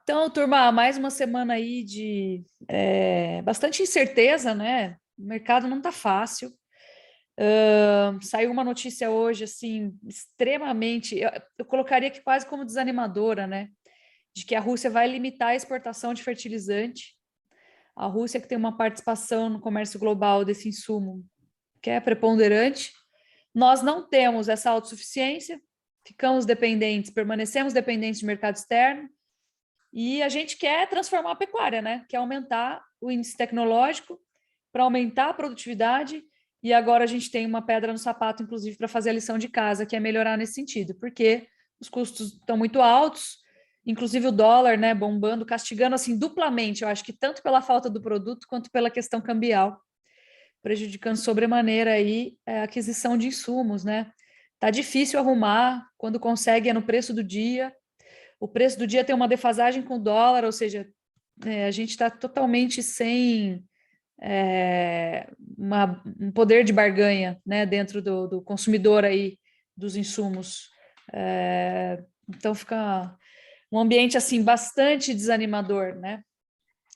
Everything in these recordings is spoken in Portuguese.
Então, turma, mais uma semana aí de bastante incerteza, né? O mercado não tá fácil. Saiu uma notícia hoje, assim, extremamente, eu colocaria que quase como desanimadora, né? De que a Rússia vai limitar a exportação de fertilizante. A Rússia que tem uma participação no comércio global desse insumo que é preponderante. Nós não temos essa autossuficiência, ficamos dependentes, permanecemos dependentes de mercado externo. E a gente quer transformar a pecuária, né? Quer aumentar o índice tecnológico para aumentar a produtividade. E agora a gente tem uma pedra no sapato, inclusive, para fazer a lição de casa, que é melhorar nesse sentido, porque os custos estão muito altos, inclusive o dólar, né, bombando, castigando assim duplamente, eu acho que tanto pela falta do produto quanto pela questão cambial, prejudicando sobremaneira aí a aquisição de insumos, né? Tá difícil arrumar, quando consegue é no preço do dia. O preço do dia tem uma defasagem com o dólar, ou seja, a gente está totalmente sem um poder de barganha, né, dentro do consumidor aí dos insumos. Então fica um ambiente assim bastante desanimador, né?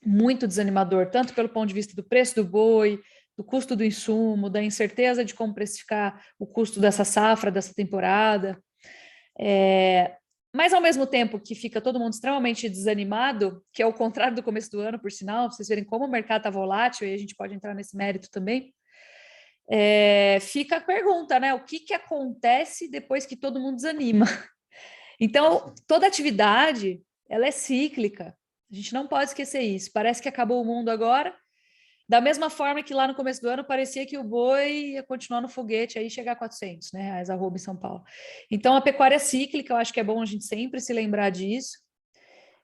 Muito desanimador, tanto pelo ponto de vista do preço do boi, do custo do insumo, da incerteza de como precificar o custo dessa safra, dessa temporada. Mas ao mesmo tempo que fica todo mundo extremamente desanimado, que é o contrário do começo do ano, por sinal, pra vocês verem como o mercado está volátil, e a gente pode entrar nesse mérito também, fica a pergunta, né? O que, que acontece depois que todo mundo desanima? Então, toda atividade, ela é cíclica. A gente não pode esquecer isso. Parece que acabou o mundo agora, da mesma forma que lá no começo do ano parecia que o boi ia continuar no foguete, aí chegar a 400, né, reais arroba em São Paulo. Então, a pecuária é cíclica, eu acho que é bom a gente sempre se lembrar disso.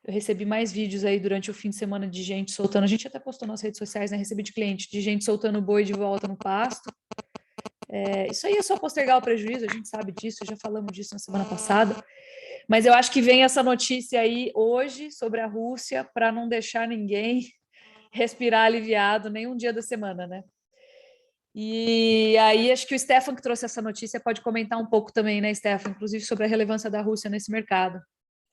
Eu recebi mais vídeos aí durante o fim de semana de gente soltando, a gente até postou nas redes sociais, né, recebi de cliente, de gente soltando o boi de volta no pasto. Isso aí é só postergar o prejuízo, a gente sabe disso, já falamos disso na semana passada. Mas eu acho que vem essa notícia aí hoje sobre a Rússia para não deixar ninguém respirar aliviado nenhum dia da semana, né? E aí acho que o Stefan que trouxe essa notícia pode comentar um pouco também, né, Stefan, inclusive sobre a relevância da Rússia nesse mercado.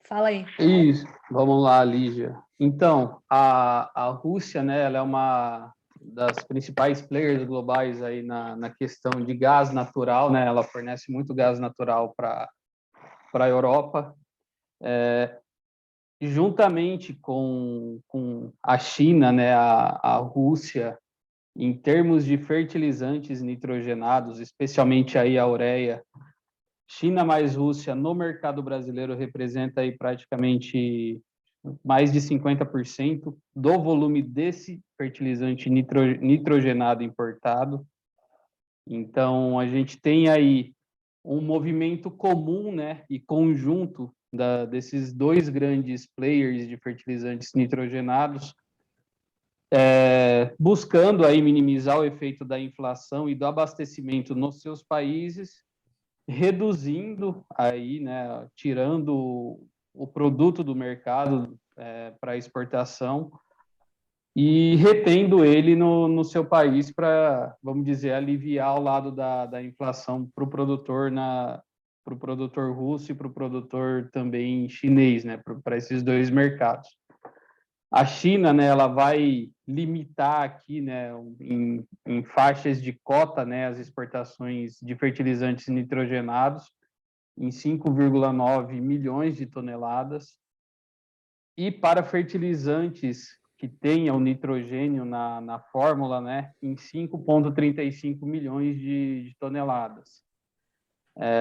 Fala aí. Isso, vamos lá, Lígia. Então, a Rússia, né, ela é uma das principais players globais aí na questão de gás natural, né? Ela fornece muito gás natural para a Europa. Juntamente com a China, né, a Rússia, em termos de fertilizantes nitrogenados, especialmente aí a ureia, China mais Rússia no mercado brasileiro representa aí praticamente mais de 50% do volume desse fertilizante nitrogenado importado. Então, a gente tem aí um movimento comum, né, e conjunto desses dois grandes players de fertilizantes nitrogenados, buscando aí minimizar o efeito da inflação e do abastecimento nos seus países, reduzindo aí, né, tirando o produto do mercado para exportação e retendo ele no seu país para, vamos dizer, aliviar o lado da inflação para o produtor russo e para o produtor também chinês, né, para esses dois mercados. A China, né, ela vai limitar aqui, né, em faixas de cota, né, as exportações de fertilizantes nitrogenados em 5,9 milhões de toneladas. E para fertilizantes que tenham nitrogênio na fórmula, né, em 5,35 milhões de toneladas.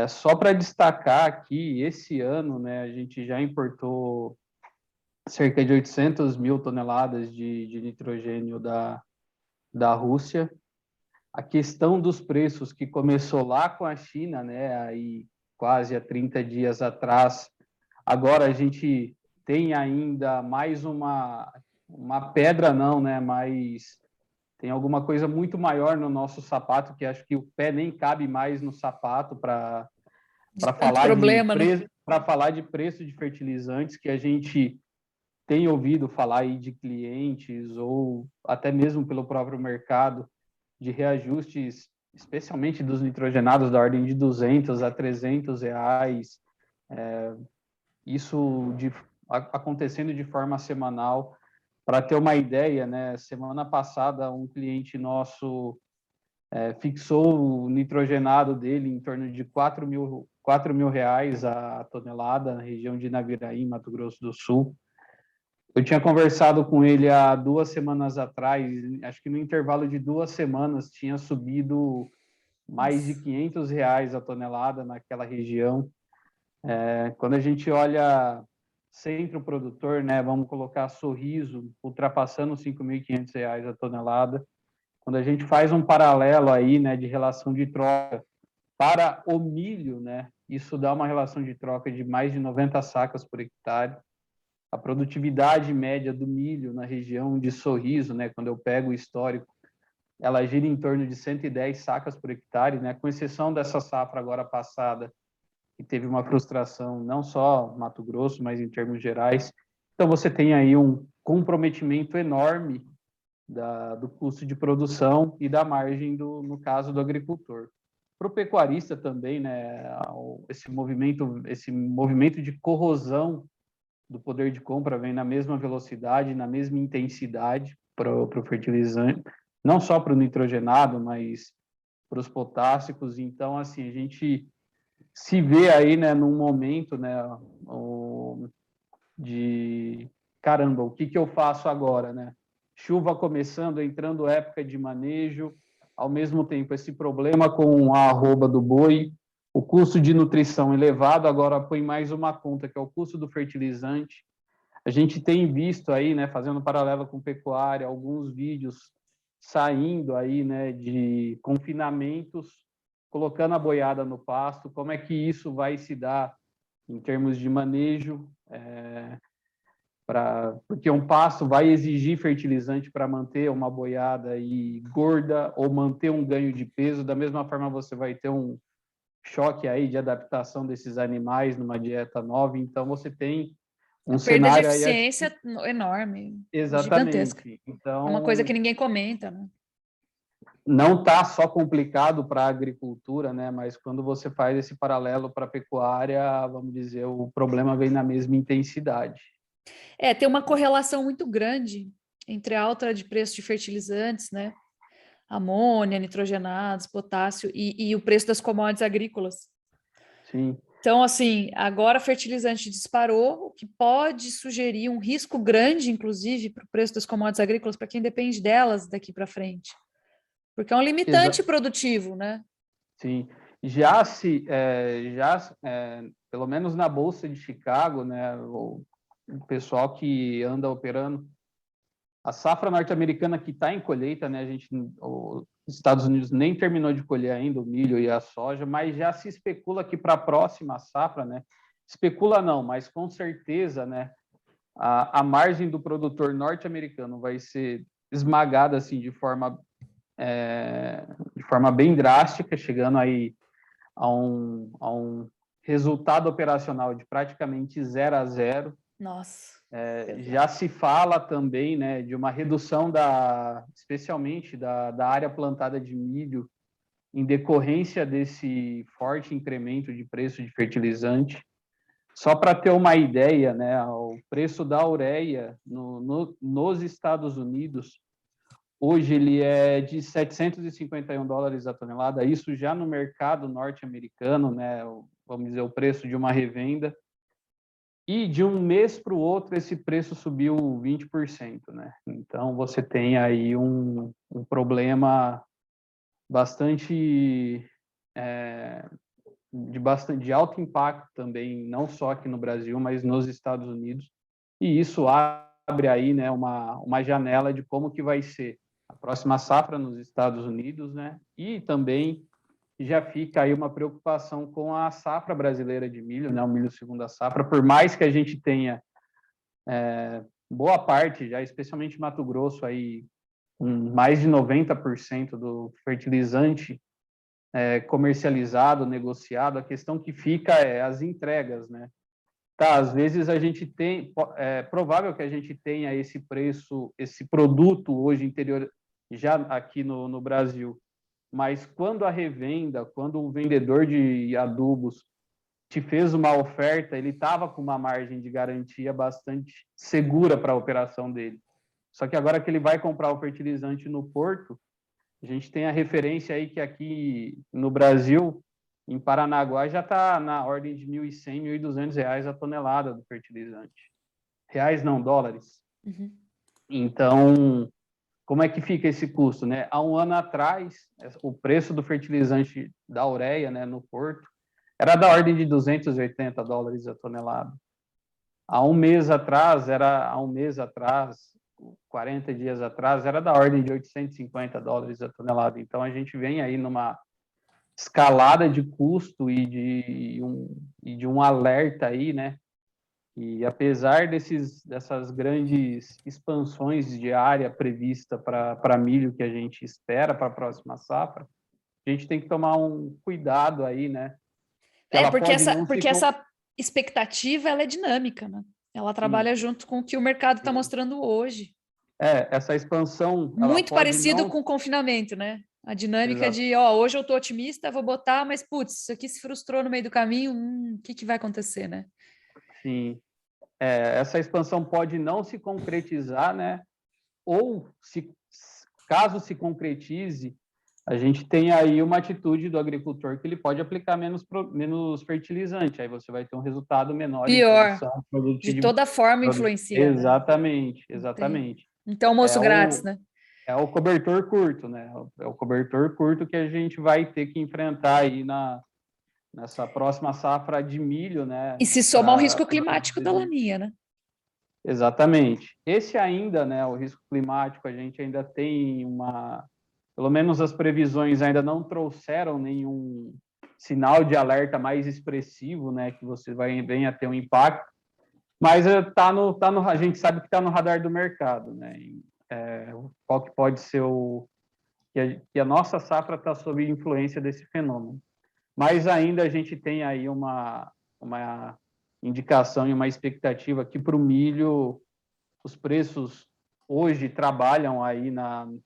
Só para destacar aqui, esse ano, né, a gente já importou cerca de 800 mil toneladas de nitrogênio da Rússia. A questão dos preços que começou lá com a China, né, aí quase há 30 dias atrás, agora a gente tem ainda mais uma pedra, não, né, mas tem alguma coisa muito maior no nosso sapato, que acho que o pé nem cabe mais no sapato para Problema, né? falar de preço de fertilizantes, que a gente tem ouvido falar aí de clientes ou até mesmo pelo próprio mercado de reajustes, especialmente dos nitrogenados da ordem de 200 a 300 reais. Isso acontecendo de forma semanal. Para ter uma ideia, né, semana passada um cliente nosso fixou o nitrogenado dele em torno de R$ 4.000 a tonelada na região de Naviraí, Mato Grosso do Sul. Eu tinha conversado com ele há 2 semanas atrás, acho que no intervalo de 2 semanas tinha subido mais de R$ 500 a tonelada naquela região. Quando a gente olha centro produtor, né, vamos colocar Sorriso, ultrapassando R$ 5.500 a tonelada. Quando a gente faz um paralelo aí, né, de relação de troca para o milho, né, isso dá uma relação de troca de mais de 90 sacas por hectare. A produtividade média do milho na região de Sorriso, né, quando eu pego o histórico, ela gira em torno de 110 sacas por hectare, né, com exceção dessa safra agora passada, que teve uma frustração não só Mato Grosso, mas em termos gerais. Então, você tem aí um comprometimento enorme do custo de produção e da margem, no caso do agricultor. Para o pecuarista também, né, esse movimento de corrosão do poder de compra vem na mesma velocidade, na mesma intensidade para o fertilizante, não só para o nitrogenado, mas para os potássicos. Então, assim, a gente se vê aí, né, num momento, né, de caramba, o que eu faço agora, né? Chuva começando, entrando época de manejo, ao mesmo tempo esse problema com a arroba do boi, o custo de nutrição elevado, agora põe mais uma conta, que é o custo do fertilizante. A gente tem visto aí, né, fazendo paralelo com pecuária, alguns vídeos saindo aí, né, de confinamentos, colocando a boiada no pasto, como é que isso vai se dar em termos de manejo, porque um pasto vai exigir fertilizante para manter uma boiada aí gorda ou manter um ganho de peso. Da mesma forma, você vai ter um choque aí de adaptação desses animais numa dieta nova. Então, você tem um Perda de cenário aí... eficiência enorme, gigantesca. Exatamente. É uma coisa Então, que ninguém comenta, né? não está só complicado para a agricultura, né? Mas quando você faz esse paralelo para a pecuária, vamos dizer, o problema vem na mesma intensidade. Tem uma correlação muito grande entre a alta de preço de fertilizantes, né? Amônia, nitrogenados, potássio e o preço das commodities agrícolas. Sim. Então, assim, agora fertilizante disparou, o que pode sugerir um risco grande, inclusive, para o preço das commodities agrícolas, para quem depende delas daqui para frente. Porque é um limitante produtivo, né? Sim. Pelo menos na Bolsa de Chicago, né, o pessoal que anda operando, a safra norte-americana que está em colheita, né, os Estados Unidos nem terminou de colher ainda o milho e a soja, mas já se especula que para a próxima safra, né, especula não, mas com certeza, né, a margem do produtor norte-americano vai ser esmagada assim de forma bem drástica, chegando aí a um resultado operacional de praticamente 0 a 0. Nossa. Já se fala também, né, de uma redução especialmente da área plantada de milho em decorrência desse forte incremento de preço de fertilizante. Só para ter uma ideia, né, o preço da ureia nos Estados Unidos hoje ele é de $751 a tonelada, isso já no mercado norte-americano, né, vamos dizer, o preço de uma revenda. E de um mês para o outro, esse preço subiu 20%, né? Então, você tem aí um problema bastante, de alto impacto também, não só aqui no Brasil, mas nos Estados Unidos. E isso abre aí, né, uma janela de como que vai ser a próxima safra nos Estados Unidos, né? E também já fica aí uma preocupação com a safra brasileira de milho, né? O milho segunda safra, por mais que a gente tenha boa parte, já especialmente Mato Grosso, aí, mais de 90% do fertilizante comercializado, negociado, a questão que fica é as entregas, né? Tá, às vezes a gente tem, é provável que a gente tenha esse preço, esse produto hoje interior, já aqui no Brasil, mas quando a revenda, quando o vendedor de adubos te fez uma oferta, ele estava com uma margem de garantia bastante segura para a operação dele. Só que agora que ele vai comprar o fertilizante no porto, a gente tem a referência aí que aqui no Brasil, em Paranaguá, já está na ordem de R$ 1.100, R$ 1.200 a tonelada do fertilizante. Reais não, dólares. Uhum. Então, como é que fica esse custo, né? Há um ano atrás, o preço do fertilizante da ureia, né, no porto, era da ordem de $280 a tonelada. Há um mês atrás, 40 dias atrás, era da ordem de $850 a tonelada. Então, a gente vem aí numa escalada de custo e de um alerta aí, né? E apesar dessas grandes expansões de área prevista para milho que a gente espera para a próxima safra, a gente tem que tomar um cuidado aí, né? Que ela Porque pode não se... essa expectativa ela é dinâmica, né? Ela trabalha junto com o que o mercado está mostrando hoje. Essa expansão... ela Muito pode parecido não... com o confinamento, né? A dinâmica Exato. de, ó, hoje eu tô otimista, vou botar, mas, putz, isso aqui se frustrou no meio do caminho, o que vai acontecer, né? Sim. Essa expansão pode não se concretizar, né? Ou, caso se concretize, a gente tem aí uma atitude do agricultor que ele pode aplicar menos fertilizante, aí você vai ter um resultado menor em Pior, produção de produtiva. toda forma influencia, né? Exatamente, Tem. exatamente. Então, almoço grátis, né? É o cobertor curto, né? É o cobertor curto que a gente vai ter que enfrentar aí nessa próxima safra de milho, né? E se soma ao risco climático da laninha, né? Exatamente. Esse ainda, né, o risco climático, a gente ainda tem pelo menos as previsões ainda não trouxeram nenhum sinal de alerta mais expressivo, né, que você venha ter um impacto, mas a gente sabe que está no radar do mercado, né? Qual que pode ser que a nossa safra está sob influência desse fenômeno. Mas ainda a gente tem aí uma indicação e uma expectativa que para o milho os preços hoje trabalham aí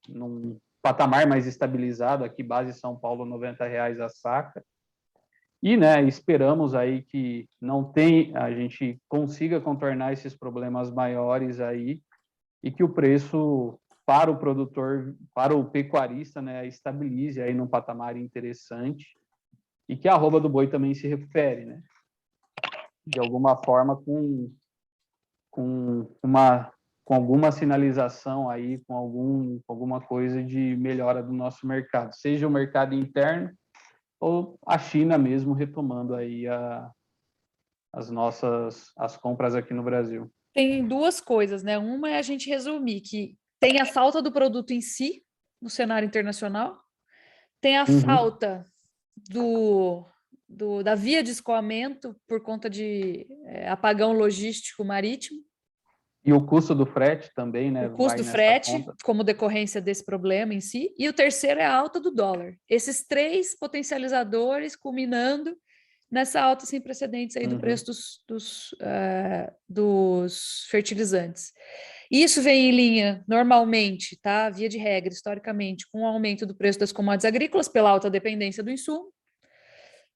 num patamar mais estabilizado, aqui base São Paulo, R$ 90 a saca. E, né, esperamos aí que a gente consiga contornar esses problemas maiores aí e que o preço para o produtor, para o pecuarista, né, estabilize aí num patamar interessante e que a arroba do boi também se recupere, né? De alguma forma com alguma sinalização aí, com alguma coisa de melhora do nosso mercado, seja o mercado interno ou a China mesmo retomando aí as compras aqui no Brasil. Tem duas coisas, né? Uma é a gente resumir que tem a falta do produto em si no cenário internacional, tem a falta da via de escoamento por conta de apagão logístico marítimo. E o custo do frete também, né? O custo vai do nessa frete, conta. como decorrência desse problema em si. E o terceiro é a alta do dólar. Esses três potencializadores culminando nessa alta sem precedentes aí do preço dos fertilizantes. Isso vem em linha, normalmente, tá? Via de regra, historicamente, com o aumento do preço das commodities agrícolas pela alta dependência do insumo.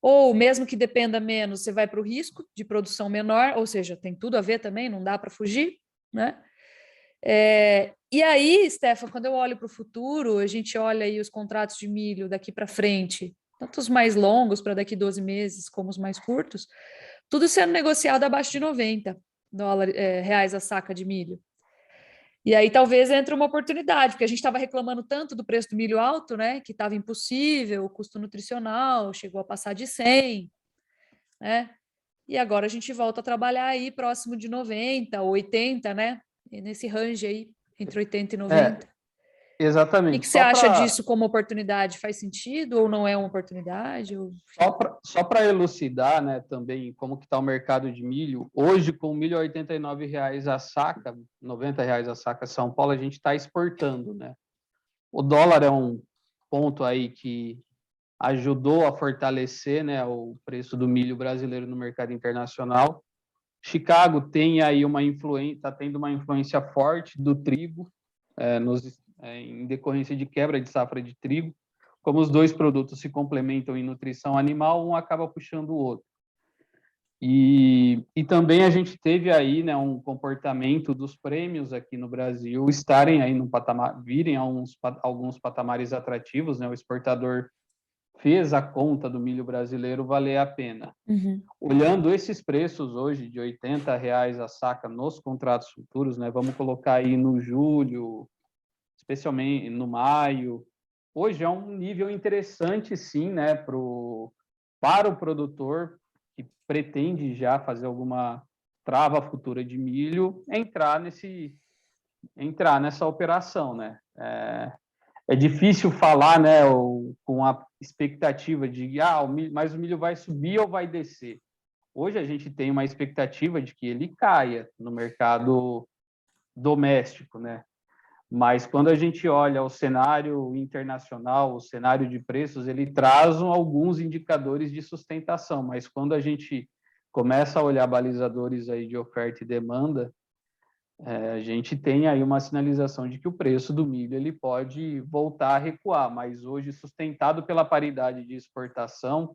Ou mesmo que dependa menos, você vai para o risco de produção menor, ou seja, tem tudo a ver também, não dá para fugir, né? E aí, Stefan, quando eu olho para o futuro, a gente olha aí os contratos de milho daqui para frente, tanto os mais longos para daqui 12 meses, como os mais curtos, tudo sendo negociado abaixo de R$ 90 a saca de milho. E aí talvez entre uma oportunidade, porque a gente estava reclamando tanto do preço do milho alto, né, que estava impossível, o custo nutricional chegou a passar de 100, né? E agora a gente volta a trabalhar aí próximo de 90, 80, né? Nesse range aí, entre 80 e 90. O que Exatamente. você acha disso como oportunidade? Faz sentido ou não é uma oportunidade? Só para elucidar, né, também como que está o mercado de milho, hoje com milho a R$ 89 a saca, R$ 90 a saca São Paulo, a gente está exportando, né? O dólar é um ponto aí que ajudou a fortalecer, né, o preço do milho brasileiro no mercado internacional. Chicago tem aí está tendo uma influência forte do trigo, em decorrência de quebra de safra de trigo. Como os dois produtos se complementam em nutrição animal, um acaba puxando o outro. E também a gente teve aí, né, um comportamento dos prêmios aqui no Brasil estarem aí no patamar, virem a alguns patamares atrativos, né? O exportador fez a conta do milho brasileiro valer a pena. Uhum. Olhando esses preços hoje de R$ 80 a saca nos contratos futuros, né? Vamos colocar aí no julho, especialmente no maio. Hoje é um nível interessante, sim, né, para o produtor que pretende já fazer alguma trava futura de milho, entrar nessa operação, né? É difícil falar, né, com a expectativa de mas o milho vai subir ou vai descer. Hoje a gente tem uma expectativa de que ele caia no mercado doméstico, né? Mas quando a gente olha o cenário internacional, o cenário de preços, ele traz alguns indicadores de sustentação, mas quando a gente começa a olhar balizadores aí de oferta e demanda, a gente tem aí uma sinalização de que o preço do milho ele pode voltar a recuar, mas hoje sustentado pela paridade de exportação,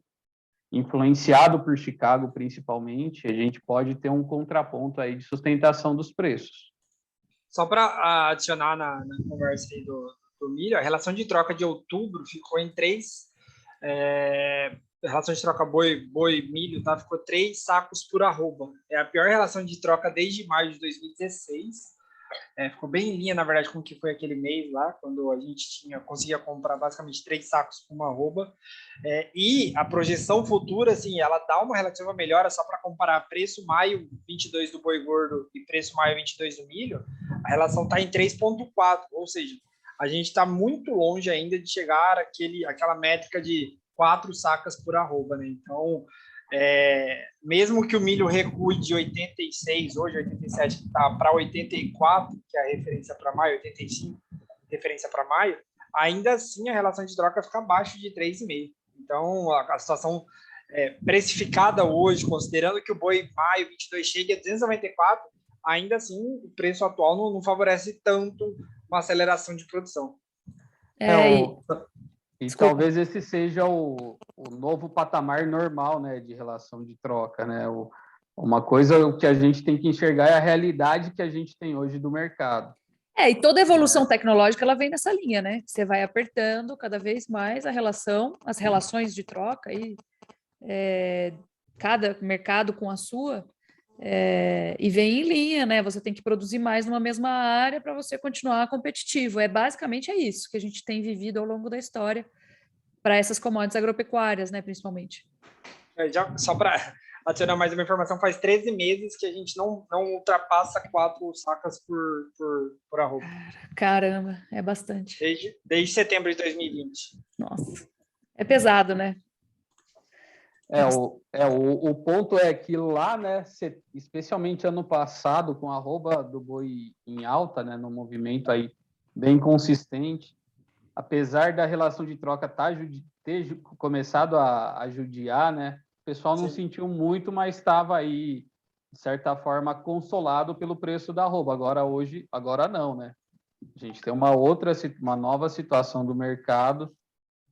influenciado por Chicago principalmente, a gente pode ter um contraponto aí de sustentação dos preços. Só para adicionar na conversa aí do milho, a relação de troca de outubro ficou em 3. A relação de troca boi-milho ficou 3 sacos por arroba. É a pior relação de troca desde maio de 2016. Ficou bem em linha, na verdade, com o que foi aquele mês lá, quando a gente conseguia comprar basicamente 3 sacos por uma arroba. E a projeção futura, assim, ela dá uma relativa melhora, só para comparar preço maio 22 do boi gordo e preço maio 22 do milho, a relação está em 3,4, ou seja, a gente está muito longe ainda de chegar àquela métrica de 4 sacas por arroba, né? Então, mesmo que o milho recue de 86, hoje 87, que está para 84, que é a referência para maio, 85, referência para maio, ainda assim a relação de troca fica abaixo de 3,5. Então, a situação precificada hoje, considerando que o boi maio 22 chega a 294, ainda assim o preço atual não favorece tanto uma aceleração de produção. E talvez esse seja o novo patamar normal, né, de relação de troca, né? Uma coisa que a gente tem que enxergar é a realidade que a gente tem hoje do mercado. E toda evolução tecnológica ela vem nessa linha, né? Você vai apertando cada vez mais as relações de troca aí, cada mercado com a sua, e vem em linha, né? Você tem que produzir mais numa mesma área para você continuar competitivo. Basicamente é isso que a gente tem vivido ao longo da história para essas commodities agropecuárias, né? Principalmente. Só para adicionar mais uma informação, faz 13 meses que a gente não ultrapassa 4 sacas por arroba. Caramba, é bastante. Desde setembro de 2020. Nossa, é pesado, né? O ponto é que lá, né, especialmente ano passado, com a arroba do boi em alta, né, no movimento aí bem consistente, apesar da relação de troca ter começado a judiar, né, o pessoal não sentiu muito, mas estava aí, de certa forma, consolado pelo preço da arroba. Agora não, né? A gente tem uma nova situação do mercado,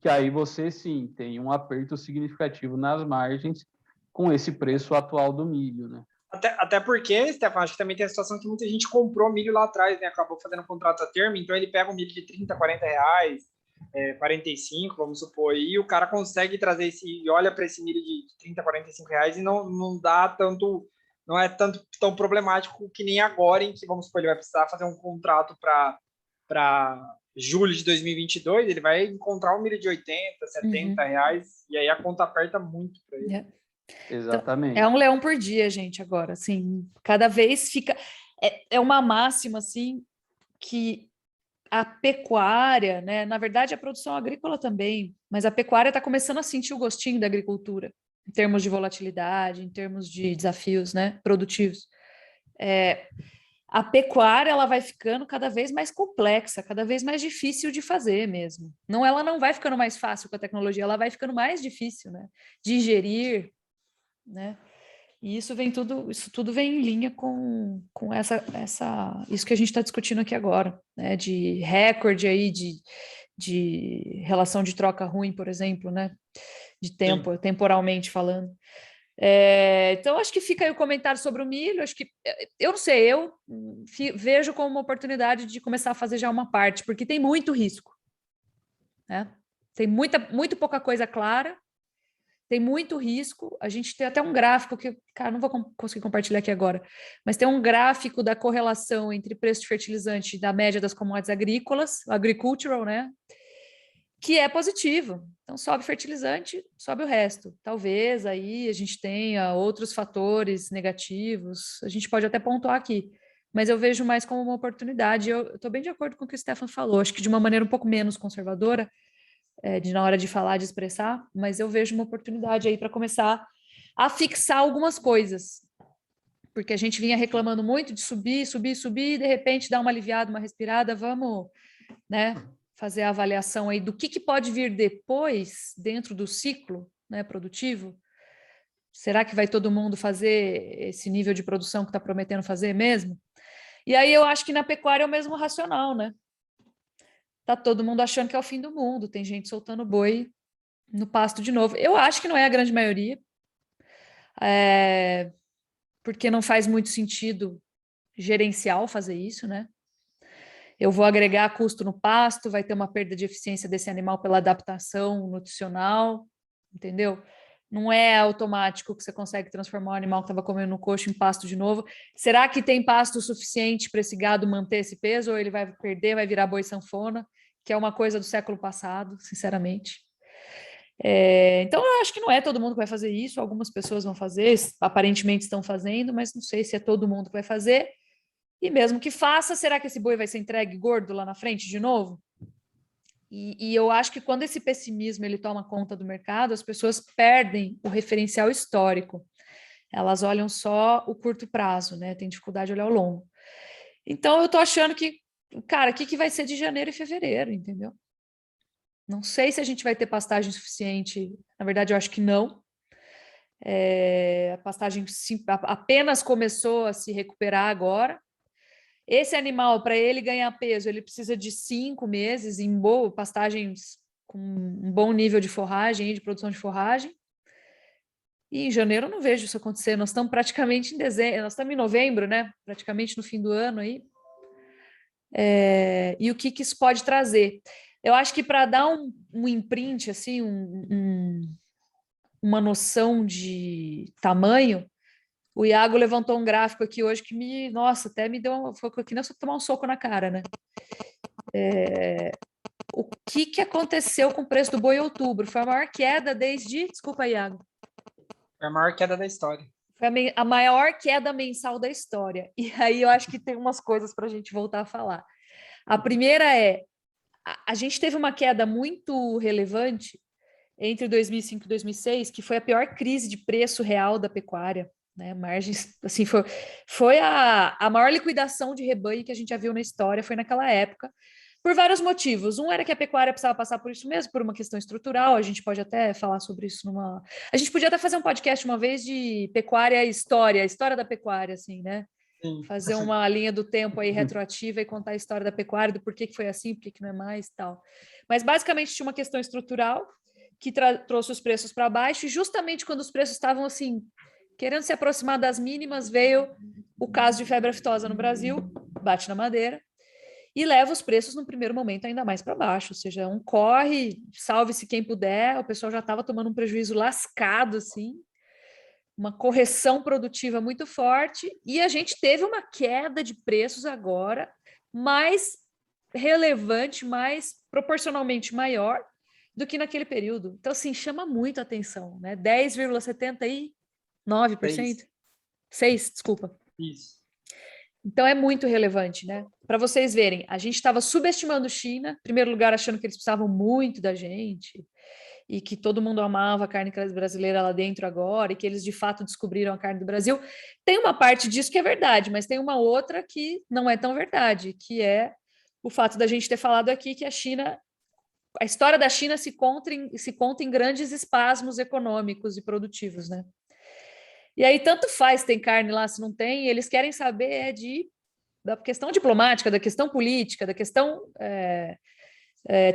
que aí você, sim, tem um aperto significativo nas margens com esse preço atual do milho, né? Até porque, Stefano, acho que também tem a situação que muita gente comprou milho lá atrás, né? Acabou fazendo um contrato a termo, então ele pega um milho de 30, 40 reais, 45, vamos supor, e o cara consegue trazer e olha para esse milho de 30, 45 reais e não dá tanto, não é tão problemático que nem agora, em que, vamos supor, ele vai precisar fazer um contrato para julho de 2022, ele vai encontrar um milho de 80, 70 reais, e aí a conta aperta muito para ele. Exatamente. Então, é um leão por dia, gente, agora, assim, cada vez fica... É uma máxima, assim, que a pecuária, né? Na verdade, a produção agrícola também, mas a pecuária está começando a sentir o gostinho da agricultura, em termos de volatilidade, em termos de desafios, né, produtivos. A pecuária ela vai ficando cada vez mais complexa, cada vez mais difícil de fazer mesmo. Ela não vai ficando mais fácil com a tecnologia, ela vai ficando mais difícil, né, de gerir, né? E isso tudo vem em linha com isso que a gente está discutindo aqui agora, né? De recorde aí de relação de troca ruim, por exemplo, né? De tempo, temporalmente falando. Então, acho que fica aí o comentário sobre o milho. Acho que, eu não sei, eu vejo como uma oportunidade de começar a fazer já uma parte, porque tem muito risco, né? Tem muito pouca coisa clara, tem muito risco. A gente tem até um gráfico que, cara, não vou conseguir compartilhar aqui agora, mas tem um gráfico da correlação entre preço de fertilizante da média das commodities agrícolas, agricultural, né? Que é positivo. Então, sobe fertilizante, sobe o resto. Talvez aí a gente tenha outros fatores negativos, a gente pode até pontuar aqui, mas eu vejo mais como uma oportunidade. Eu estou bem de acordo com o que o Stefan falou, acho que de uma maneira um pouco menos conservadora, na hora de falar, de expressar, mas eu vejo uma oportunidade aí para começar a fixar algumas coisas, porque a gente vinha reclamando muito de subir, subir, subir, e de repente dar uma aliviada, uma respirada, vamos, né, fazer a avaliação aí do que pode vir depois, dentro do ciclo, né, produtivo. Será que vai todo mundo fazer esse nível de produção que está prometendo fazer mesmo? E aí eu acho que na pecuária é o mesmo racional, né? Tá todo mundo achando que é o fim do mundo, tem gente soltando boi no pasto de novo. Eu acho que não é a grande maioria, porque não faz muito sentido gerencial fazer isso, né? Eu vou agregar custo no pasto, vai ter uma perda de eficiência desse animal pela adaptação nutricional, entendeu? Não é automático que você consegue transformar o animal que estava comendo no coxo em pasto de novo. Será que tem pasto suficiente para esse gado manter esse peso, ou ele vai perder, vai virar boi sanfona, que é uma coisa do século passado, sinceramente. Então, eu acho que não é todo mundo que vai fazer isso, algumas pessoas vão fazer, aparentemente estão fazendo, mas não sei se é todo mundo que vai fazer. E mesmo que faça, será que esse boi vai ser entregue gordo lá na frente de novo? E eu acho que quando esse pessimismo ele toma conta do mercado, as pessoas perdem o referencial histórico. Elas olham só o curto prazo, né? Tem dificuldade de olhar o longo. Então, eu tô achando que, cara, o que vai ser de janeiro e fevereiro, entendeu? Não sei se a gente vai ter pastagem suficiente. Na verdade, eu acho que não. A pastagem apenas começou a se recuperar agora. Esse animal, para ele ganhar peso, ele precisa de 5 meses em pastagens com um bom nível de forragem, de produção de forragem. E em janeiro eu não vejo isso acontecer. Nós estamos praticamente em dezembro, nós estamos em novembro, né? Praticamente no fim do ano aí. E o que isso pode trazer? Eu acho que para dar um imprint, assim, uma noção de tamanho, o Iago levantou um gráfico aqui hoje que nossa, até me deu, foi que nem você tomar um soco na cara, né? O que aconteceu com o preço do boi em outubro? Foi a maior queda desde, desculpa, Iago. Foi a maior queda da história. Foi a maior queda mensal da história. E aí eu acho que tem umas coisas para a gente voltar a falar. A primeira a gente teve uma queda muito relevante entre 2005 e 2006, que foi a pior crise de preço real da pecuária, né? Margens, assim, foi a maior liquidação de rebanho que a gente já viu na história, foi naquela época, por vários motivos. Um era que a pecuária precisava passar por isso mesmo, por uma questão estrutural, a gente pode até falar sobre isso A gente podia até fazer um podcast uma vez de pecuária e história, a história da pecuária, assim, né? Sim. Fazer uma linha do tempo aí retroativa e contar a história da pecuária, do porquê que foi assim, porquê que não é mais e tal. Mas basicamente tinha uma questão estrutural que trouxe os preços para baixo, e justamente quando os preços estavam assim, querendo se aproximar das mínimas, veio o caso de febre aftosa no Brasil, bate na madeira, e leva os preços no primeiro momento ainda mais para baixo, ou seja, um corre, salve-se quem puder, o pessoal já estava tomando um prejuízo lascado, assim, uma correção produtiva muito forte, e a gente teve uma queda de preços agora mais relevante, mais proporcionalmente maior do que naquele período. Então, assim, chama muito a atenção, né? 10,79%? 6, desculpa. Isso. Então, é muito relevante, né? Para vocês verem, a gente estava subestimando China, em primeiro lugar, achando que eles precisavam muito da gente, e que todo mundo amava a carne brasileira lá dentro agora, e que eles de fato descobriram a carne do Brasil. Tem uma parte disso que é verdade, mas tem uma outra que não é tão verdade, que é o fato da gente ter falado aqui que a história da China se conta em grandes espasmos econômicos e produtivos, né? E aí tanto faz tem carne lá se não tem, eles querem saber da questão diplomática, da questão política, da questão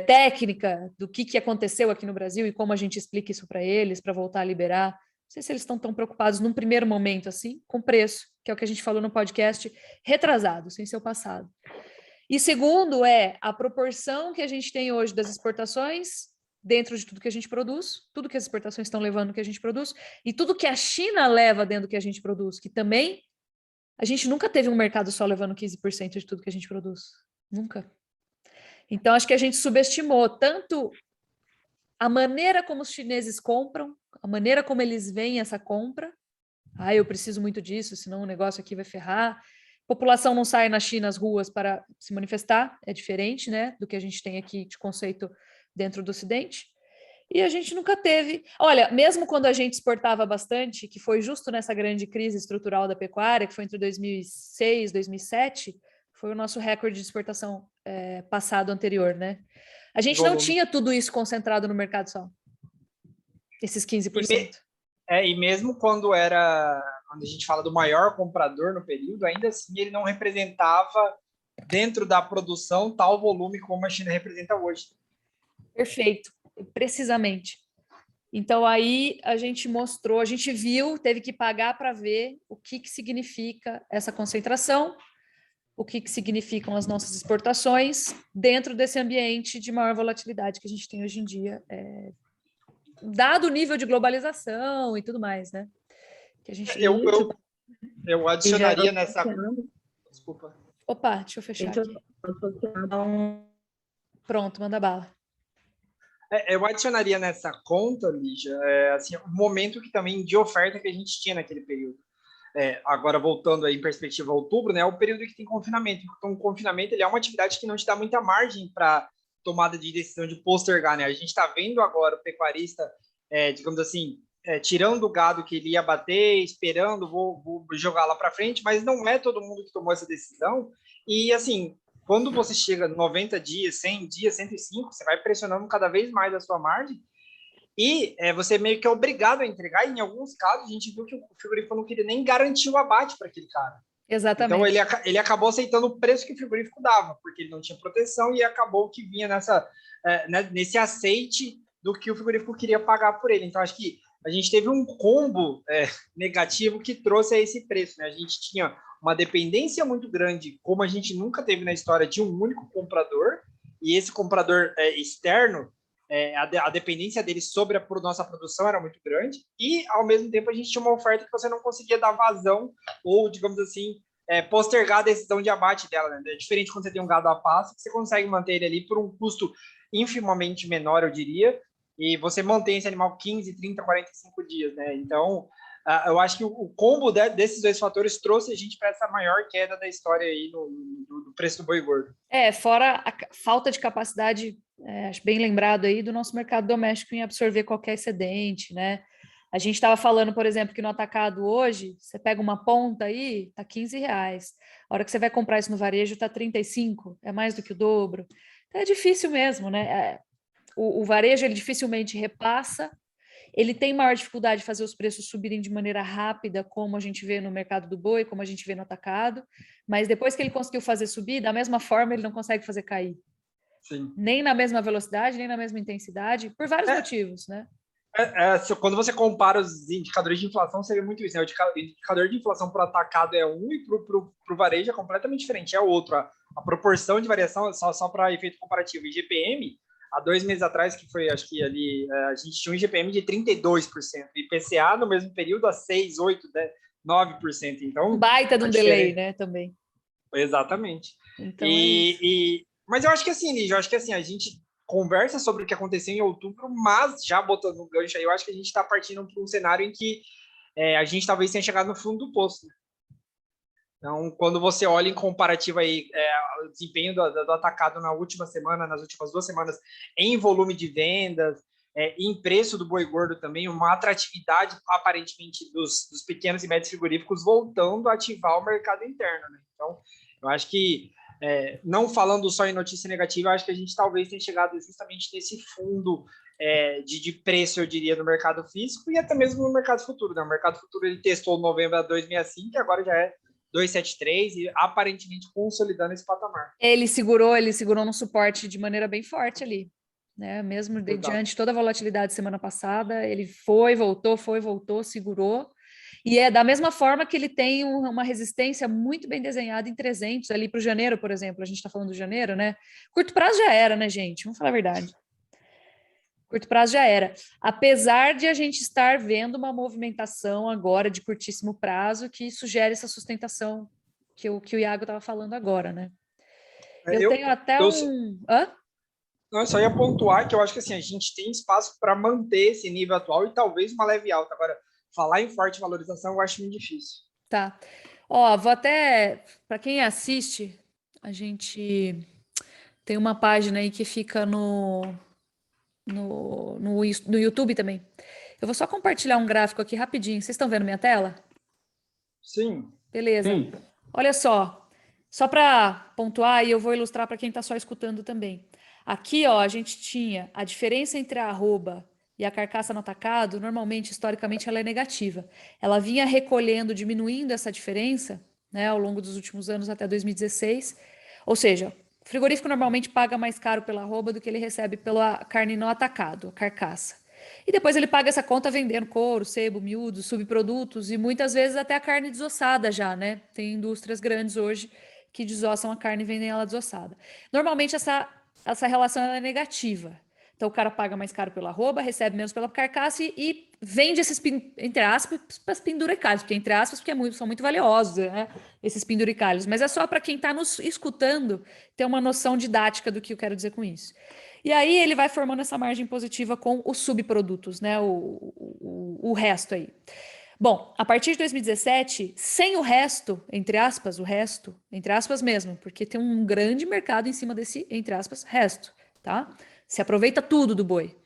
técnica do que aconteceu aqui no Brasil e como a gente explica isso para eles, para voltar a liberar sei se eles estão tão preocupados num primeiro momento assim, com preço, que é o que a gente falou no podcast retrasado, sem ser o passado. E segundo a proporção que a gente tem hoje das exportações dentro de tudo que a gente produz, tudo que as exportações estão levando que a gente produz, e tudo que a China leva dentro do que a gente produz, que também a gente nunca teve um mercado só levando 15% de tudo que a gente produz. Nunca. Então, acho que a gente subestimou tanto a maneira como os chineses compram, a maneira como eles veem essa compra. Eu preciso muito disso, senão o negócio aqui vai ferrar. A população não sai na China às ruas para se manifestar, é diferente, né, do que a gente tem aqui de conceito dentro do Ocidente. E a gente nunca teve... Olha, mesmo quando a gente exportava bastante, que foi justo nessa grande crise estrutural da pecuária, que foi entre 2006 e 2007, foi o nosso recorde de exportação passado anterior, né? A gente não tinha tudo isso concentrado no mercado só. Esses 15%. E mesmo quando a gente fala do maior comprador no período, ainda assim ele não representava dentro da produção tal volume como a China representa hoje. Perfeito, precisamente. Então aí a gente mostrou, a gente viu, teve que pagar para ver o que significa essa concentração, o que significam as nossas exportações dentro desse ambiente de maior volatilidade que a gente tem hoje em dia, dado o nível de globalização e tudo mais, né? Que a gente... Eu adicionaria nessa... Desculpa. Opa, deixa eu fechar aqui. Pronto, manda bala. Eu adicionaria nessa conta, Lígia, assim, o momento que também de oferta que a gente tinha naquele período. Agora, voltando aí em perspectiva a outubro, né, é o período que tem confinamento. Então, o confinamento ele é uma atividade que não te dá muita margem para tomada de decisão de postergar, né? A gente está vendo agora o pecuarista, digamos assim, tirando o gado que ele ia bater, esperando, vou jogar lá para frente, mas não é todo mundo que tomou essa decisão. E, assim, quando você chega 90 dias, 100 dias, 105, você vai pressionando cada vez mais a sua margem e você meio que é obrigado a entregar. E em alguns casos, a gente viu que o frigorífico não queria nem garantir o abate para aquele cara. Exatamente. Então, ele acabou aceitando o preço que o frigorífico dava, porque ele não tinha proteção e acabou que vinha nesse aceite do que o frigorífico queria pagar por ele. Então, acho que a gente teve um combo negativo que trouxe a esse preço, né? A gente tinha uma dependência muito grande, como a gente nunca teve na história, de um único comprador, e esse comprador externo, a dependência dele sobre a nossa produção era muito grande, e, ao mesmo tempo, a gente tinha uma oferta que você não conseguia dar vazão, ou, digamos assim, postergar a decisão de abate dela, né? É diferente quando você tem um gado a pasto, que você consegue manter ele ali por um custo infimamente menor, eu diria, e você mantém esse animal 15, 30, 45 dias, né? Então, eu acho que o combo desses dois fatores trouxe a gente para essa maior queda da história aí do preço do boi gordo. Fora a falta de capacidade, acho bem lembrado aí, do nosso mercado doméstico em absorver qualquer excedente, né? A gente estava falando, por exemplo, que no atacado hoje, você pega uma ponta aí, tá R$15. A hora que você vai comprar isso no varejo, tá 35, é mais do que o dobro. Então é difícil mesmo, né? O varejo, ele dificilmente repassa, ele tem maior dificuldade de fazer os preços subirem de maneira rápida, como a gente vê no mercado do boi, como a gente vê no atacado, mas depois que ele conseguiu fazer subir, da mesma forma, ele não consegue fazer cair. Sim. Nem na mesma velocidade, nem na mesma intensidade, por vários motivos, né? Quando você compara os indicadores de inflação, você vê muito isso, né? O indicador de inflação para o atacado é um e para o varejo é completamente diferente, é outro. A proporção de variação, só para efeito comparativo, IGPM, há 2 meses atrás, que foi, acho que ali, a gente tinha um IGPM de 32%, e IPCA no mesmo período a 6, 8, 9%. Então, um baita de um delay, né, também. Exatamente. Então, mas eu acho que assim, Lígia, a gente conversa sobre o que aconteceu em outubro, mas já botando um gancho aí, eu acho que a gente está partindo para um cenário em que a gente talvez tenha chegado no fundo do poço, né? Então, quando você olha em comparativo aí, o desempenho do atacado nas últimas 2 semanas, em volume de vendas, em preço do boi gordo também, uma atratividade, aparentemente, dos pequenos e médios frigoríficos voltando a ativar o mercado interno, né? Então, eu acho que, não falando só em notícia negativa, eu acho que a gente talvez tenha chegado justamente nesse fundo de preço, eu diria, no mercado físico e até mesmo no mercado futuro, né? O mercado futuro ele testou novembro a 2,65 e agora já é 2,73 e aparentemente consolidando esse patamar. Ele segurou no suporte de maneira bem forte ali. né? Mesmo Exato. diante de toda a volatilidade semana passada, ele foi, voltou, segurou. E é da mesma forma que ele tem uma resistência muito bem desenhada em 300 ali para o janeiro, por exemplo. A gente está falando do janeiro, né? Curto prazo já era, né, gente? Vamos falar a verdade. Curto prazo já era. Apesar de a gente estar vendo uma movimentação agora de curtíssimo prazo que sugere essa sustentação que o Iago estava falando agora, né? Eu tenho até um... Hã? Não, eu só ia pontuar que eu acho que assim, a gente tem espaço para manter esse nível atual e talvez uma leve alta. Agora, falar em forte valorização eu acho muito difícil. Tá. Ó, vou até... Para quem assiste, a gente tem uma página aí que fica no YouTube também. Eu vou só compartilhar um gráfico aqui rapidinho. Vocês estão vendo minha tela? Sim. Beleza. Sim. Olha só para pontuar, e eu vou ilustrar para quem está só escutando também. Aqui, ó, a gente tinha a diferença entre a arroba e a carcaça no atacado, normalmente, historicamente, ela é negativa. Ela vinha recolhendo, diminuindo essa diferença, né, ao longo dos últimos anos até 2016. Ou seja, o frigorífico normalmente paga mais caro pela arroba do que ele recebe pela carne no atacado, a carcaça. E depois ele paga essa conta vendendo couro, sebo, miúdo, subprodutos e muitas vezes até a carne desossada já, né? Tem indústrias grandes hoje que desossam a carne e vendem ela desossada. Normalmente essa relação é negativa. Então o cara paga mais caro pela arroba, recebe menos pela carcaça e vende esses, entre aspas, penduricalhos, porque entre aspas, porque são muito valiosos, né? Esses penduricalhos. Mas é só para quem está nos escutando ter uma noção didática do que eu quero dizer com isso. E aí ele vai formando essa margem positiva com os subprodutos, né? O resto aí. Bom, a partir de 2017, sem o resto, entre aspas mesmo, porque tem um grande mercado em cima desse, entre aspas, resto, tá? Se aproveita tudo do boi.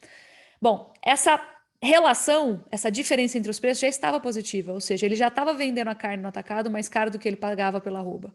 Bom, essa relação, essa diferença entre os preços já estava positiva, ou seja, ele já estava vendendo a carne no atacado mais caro do que ele pagava pela arroba.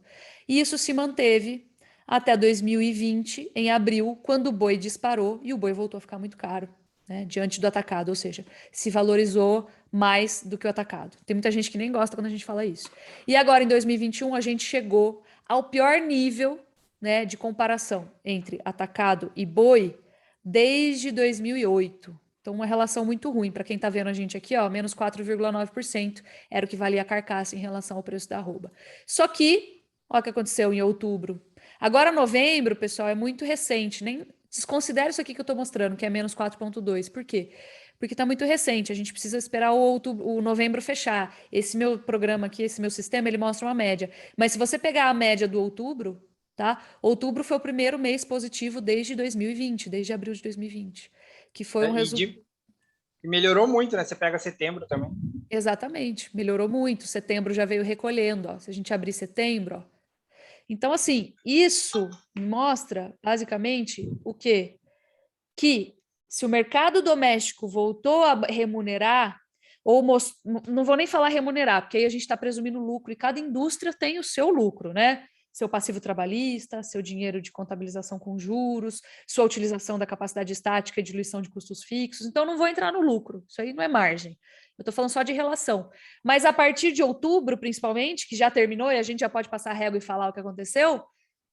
E isso se manteve até 2020, em abril, quando o boi disparou e o boi voltou a ficar muito caro, né, diante do atacado, ou seja, se valorizou mais do que o atacado. Tem muita gente que nem gosta quando a gente fala isso. E agora, em 2021, a gente chegou ao pior nível, né, de comparação entre atacado e boi desde 2008. Então, uma relação muito ruim. Para quem está vendo a gente aqui, ó, menos 4,9% era o que valia a carcaça em relação ao preço da arroba. Só que, olha o que aconteceu em outubro. Agora, novembro, pessoal, é muito recente. Nem desconsidere isso aqui que eu estou mostrando, que é menos 4,2%. Por quê? Porque está muito recente. A gente precisa esperar o novembro fechar. Esse meu programa aqui, esse meu sistema, ele mostra uma média. Mas se você pegar a média do outubro, tá? Outubro foi o primeiro mês positivo desde 2020, desde abril de 2020. Que foi um resultado. E melhorou muito, né? Você pega setembro também. Exatamente, melhorou muito. Setembro já veio recolhendo, ó. Se a gente abrir setembro, ó. Então, assim, isso mostra, basicamente, o quê? Que se o mercado doméstico voltou a remunerar, ou não vou nem falar remunerar, porque aí a gente está presumindo lucro, e cada indústria tem o seu lucro, né? Seu passivo trabalhista, seu dinheiro de contabilização com juros, sua utilização da capacidade estática e diluição de custos fixos. Então, não vou entrar no lucro, isso aí não é margem. Eu estou falando só de relação. Mas a partir de outubro, principalmente, que já terminou e a gente já pode passar a régua e falar o que aconteceu,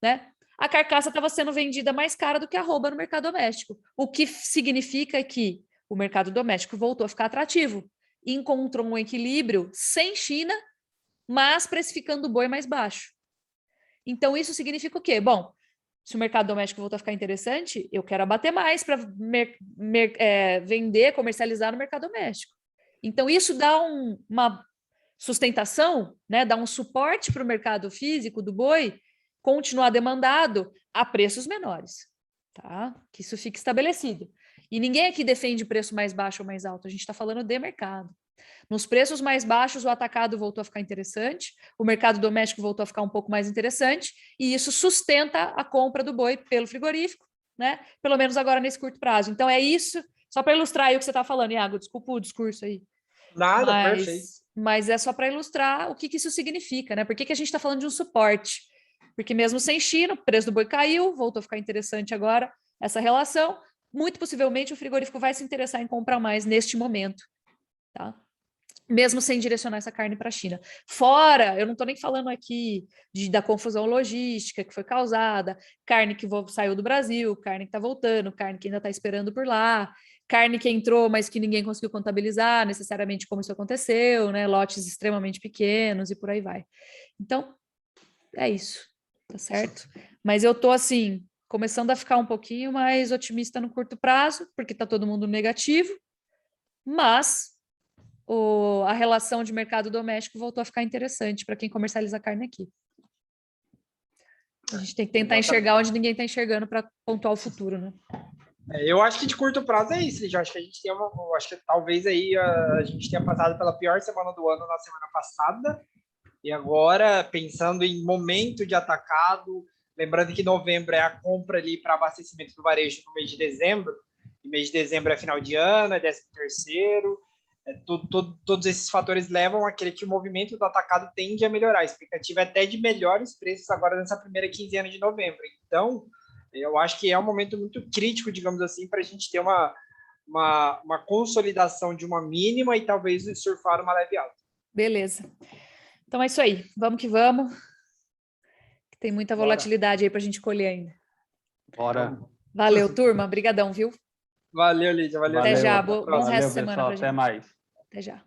né? A carcaça estava sendo vendida mais cara do que a arroba no mercado doméstico. O que significa que o mercado doméstico voltou a ficar atrativo. Encontrou um equilíbrio sem China, mas precificando o boi mais baixo. Então, isso significa o quê? Bom, se o mercado doméstico voltar a ficar interessante, eu quero abater mais para vender, comercializar no mercado doméstico. Então, isso dá uma sustentação, né? Dá um suporte para o mercado físico do boi continuar demandado a preços menores, tá? Que isso fique estabelecido. E ninguém aqui defende preço mais baixo ou mais alto, a gente está falando de mercado. Nos preços mais baixos, o atacado voltou a ficar interessante, o mercado doméstico voltou a ficar um pouco mais interessante, e isso sustenta a compra do boi pelo frigorífico, né? Pelo menos agora nesse curto prazo. Então é isso, só para ilustrar aí o que você está falando, Iago, desculpa o discurso aí. Nada, perfeito. Mas é só para ilustrar o que isso significa, né? Por que a gente está falando de um suporte? Porque mesmo sem China, o preço do boi caiu, voltou a ficar interessante agora essa relação. Muito possivelmente o frigorífico vai se interessar em comprar mais neste momento, tá? mesmo sem direcionar essa carne para a China. Fora, eu não estou nem falando aqui da confusão logística que foi causada, carne que saiu do Brasil, carne que está voltando, carne que ainda está esperando por lá, carne que entrou, mas que ninguém conseguiu contabilizar necessariamente como isso aconteceu, né? Lotes extremamente pequenos e por aí vai. Então, é isso, tá certo? Mas eu estou assim, começando a ficar um pouquinho mais otimista no curto prazo, porque está todo mundo negativo, mas a relação de mercado doméstico voltou a ficar interessante para quem comercializa carne aqui. A gente tem que tentar enxergar onde ninguém está enxergando para pontuar o futuro, né? Eu acho que de curto prazo é isso, Lígia. Acho que a gente tem acho que talvez aí a gente tenha passado pela pior semana do ano na semana passada, e agora, pensando em momento de atacado, lembrando que novembro é a compra ali para abastecimento do varejo no mês de dezembro, e mês de dezembro é final de ano, é 13º, todos esses fatores levam a crer que o movimento do atacado tende a melhorar. A expectativa é até de melhores preços agora nessa primeira quinzena de novembro. Então, eu acho que é um momento muito crítico, digamos assim, para a gente ter uma consolidação de uma mínima e talvez surfar uma leve alta. Beleza. Então é isso aí. Vamos que vamos. Tem muita volatilidade aí para a gente colher ainda. Bora. Valeu, turma. Obrigadão, viu? Valeu, Lídia. Valeu. Até já. Bom Bom resto de Valeu, semana pessoal. pra gente. Até mais. Até já.